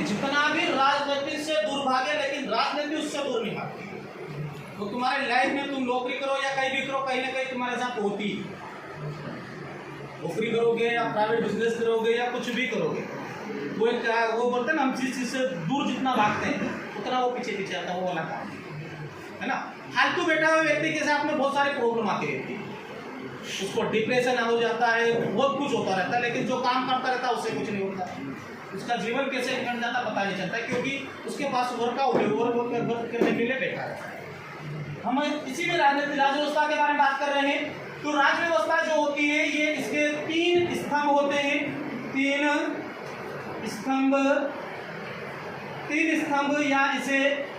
जितना भी राजनीति से दूर भागे, लेकिन राजनीति उससे दूर नहीं भागती। तो तुम्हारे लाइफ में तुम नौकरी करो या कहीं भी करो, कहीं ना कहीं तुम्हारे साथ होती है। नौकरी करोगे या प्राइवेट बिजनेस करोगे या कुछ भी करोगे, वो बोलते हैं ना, हम जिस चीज से दूर जितना भागते हैं उतना वो पीछे पीछे आता है, वो वाला काम है ना। फालतू बैठा हुआ व्यक्ति के साथ में बहुत सारी प्रॉब्लम आती रहती है, उसको डिप्रेशन हो जाता है, बहुत कुछ होता रहता है, लेकिन जो काम करता रहता है उससे कुछ नहीं होता। उसका जीवन कैसे निकल जाता पता नहीं चलता, क्योंकि उसके पास वर्कआउट है, वर्क करने के लिए बैठा रहता है। हम इसी में राज्य व्यवस्था के बारे में बात कर रहे हैं। तो राज्य व्यवस्था जो होती है, ये इसके 3 स्तंभ होते हैं। 3 स्तंभ या इसे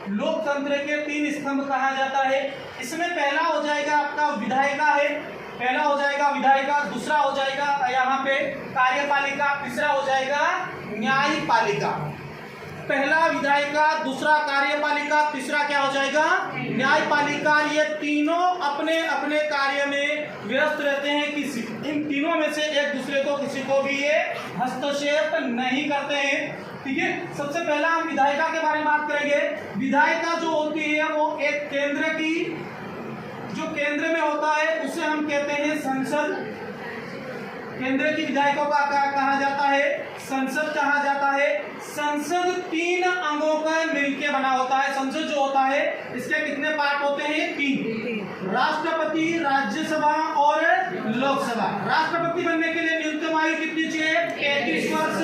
लोकतंत्र के 3 स्तंभ कहा जाता है। इसमें पहला हो जाएगा आपका विधायिका है, पहला हो जाएगा विधायिका, दूसरा हो जाएगा यहाँ पे कार्यपालिका, तीसरा हो जाएगा न्यायपालिका। पहला विधायिका, दूसरा कार्यपालिका, तीसरा क्या हो जाएगा न्यायपालिका। ये तीनों अपने अपने कार्य में व्यस्त रहते हैं। किसी इन तीनों में से एक दूसरे को किसी को भी ये हस्तक्षेप नहीं करते हैं। ठीक है, सबसे पहला हम विधायिका के बारे में बात करेंगे। विधायिका जो होती है वो एक केंद्र की, जो केंद्र में होता है उसे हम कहते हैं संसद। केंद्र की विधायकों का कहा जाता है संसद कहा जाता है। संसद 3 अंगों का मिलकर बना होता है। संसद जो होता है इसके कितने पार्ट होते हैं 3, राष्ट्रपति, राज्यसभा और लोकसभा। राष्ट्रपति बनने के लिए न्यूनतम आयु कितनी चाहिए 33 वर्ष,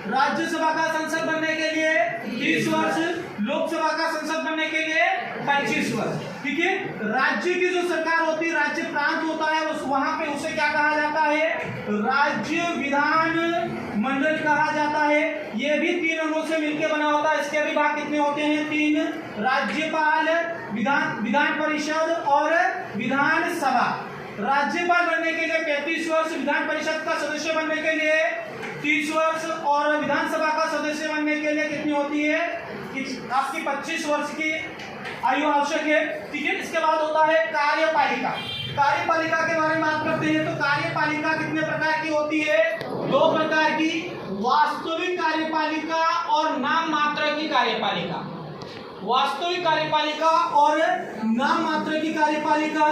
राज्यसभा का संसद बनने के लिए 30 वर्ष, लोकसभा का संसद बनने के लिए 25 वर्ष। ठीक है, राज्य की जो सरकार होती है, राज्य प्रांत होता है, उस वहां पे उसे क्या कहा जाता है राज्य विधान मंडल कहा जाता है। ये भी 3 अंगों से मिलकर बना होता है। इसके भी भाग कितने होते हैं 3, राज्यपाल, विधान परिषद और विधानसभा। राज्यपाल बनने के लिए 35 वर्ष, विधान परिषद का सदस्य बनने के लिए 30 वर्ष और विधानसभा का सदस्य बनने के लिए कितनी होती है आपकी 25 वर्ष की आयु आवश्यक है। ठीक है, इसके बाद होता है कार्यपालिका। कार्यपालिका के बारे में बात करते हैं तो कार्यपालिका कितने प्रकार की होती है 2 प्रकार की, वास्तविक कार्यपालिका और नाम मात्र की कार्यपालिका। वास्तविक कार्यपालिका और नाम मात्र की कार्यपालिका।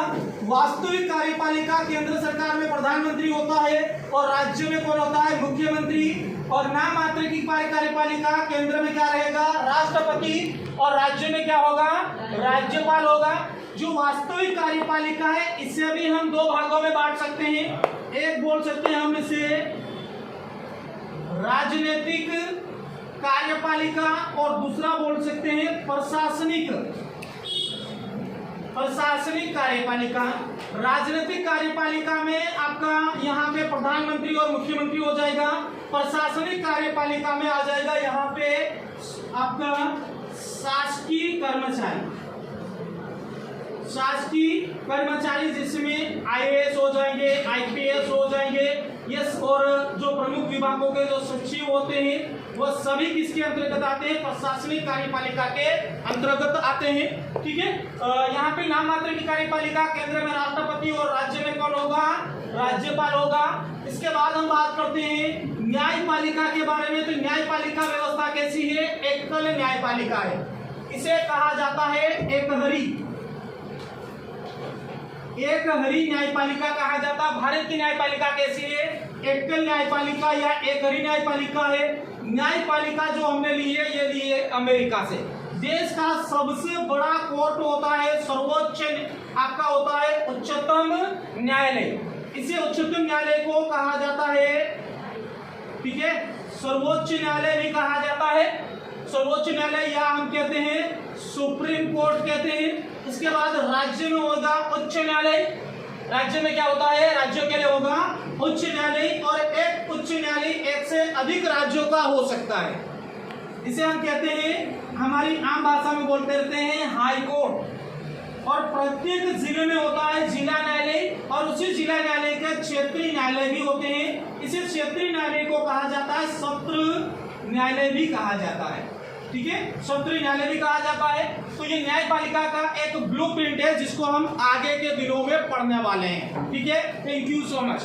वास्तविक कार्यपालिका केंद्र सरकार में प्रधानमंत्री होता है और राज्य में कौन होता है मुख्यमंत्री। और नाम मात्र की कार्यपालिका केंद्र में क्या रहेगा राष्ट्रपति और राज्य में क्या होगा राज्यपाल होगा। जो वास्तविक कार्यपालिका है इसे भी हम 2 भागों में बांट सकते हैं। एक बोल सकते हैं हम इसे राजनीतिक कार्यपालिका और दूसरा बोल सकते हैं प्रशासनिक कार्यपालिका। राजनीतिक कार्यपालिका में आपका यहाँ पे प्रधानमंत्री और मुख्यमंत्री हो जाएगा। प्रशासनिक कार्यपालिका में आ जाएगा यहाँ पे आपका शासकीय कर्मचारी जिसमें आईएएस हो जाएंगे, आईपीएस हो जाएंगे, यस, और जो प्रमुख विभागों के जो सचिव होते हैं वो सभी किसके अंतर्गत आते हैं प्रशासनिक कार्यपालिका के अंतर्गत आते हैं। ठीक है, यहाँ पे नाम मात्र की कार्यपालिका केंद्र में राष्ट्रपति और राज्य में कौन होगा राज्यपाल होगा। इसके बाद हम बात करते हैं न्यायपालिका के बारे में। तो न्यायपालिका व्यवस्था कैसी है एकल न्यायपालिका है। इसे कहा जाता है एकहरी न्यायपालिका कहा जाता है। भारत की न्यायपालिका कैसी है एकल न्यायपालिका या एकहरी न्यायपालिका है। न्यायपालिका जो हमने ली है ये ली है अमेरिका से। देश का सबसे बड़ा कोर्ट होता है सर्वोच्च आपका होता है उच्चतम न्यायालय। इसे उच्चतम न्यायालय को कहा जाता है। ठीक है, सर्वोच्च न्यायालय भी कहा जाता है। सर्वोच्च न्यायालय या हम कहते हैं सुप्रीम कोर्ट कहते हैं। इसके बाद राज्य में होगा उच्च न्यायालय। राज्य में क्या होता है राज्यों के लिए होगा उच्च न्यायालय और एक उच्च न्यायालय एक से अधिक राज्यों का हो सकता है। इसे हम कहते हैं हमारी आम भाषा में बोलते रहते हैं हाई कोर्ट। और प्रत्येक जिले में होता है जिला न्यायालय और उसी जिला न्यायालय के क्षेत्रीय न्यायालय भी होते हैं। इसे क्षेत्रीय न्यायालय को कहा जाता है सत्र न्यायालय भी कहा जाता है। ठीक है, सत्र न्यायालय भी कहा जाता है। तो ये न्यायपालिका का एक ब्लूप्रिंट है जिसको हम आगे के दिनों में पढ़ने वाले हैं। ठीक है, थैंक यू सो मच।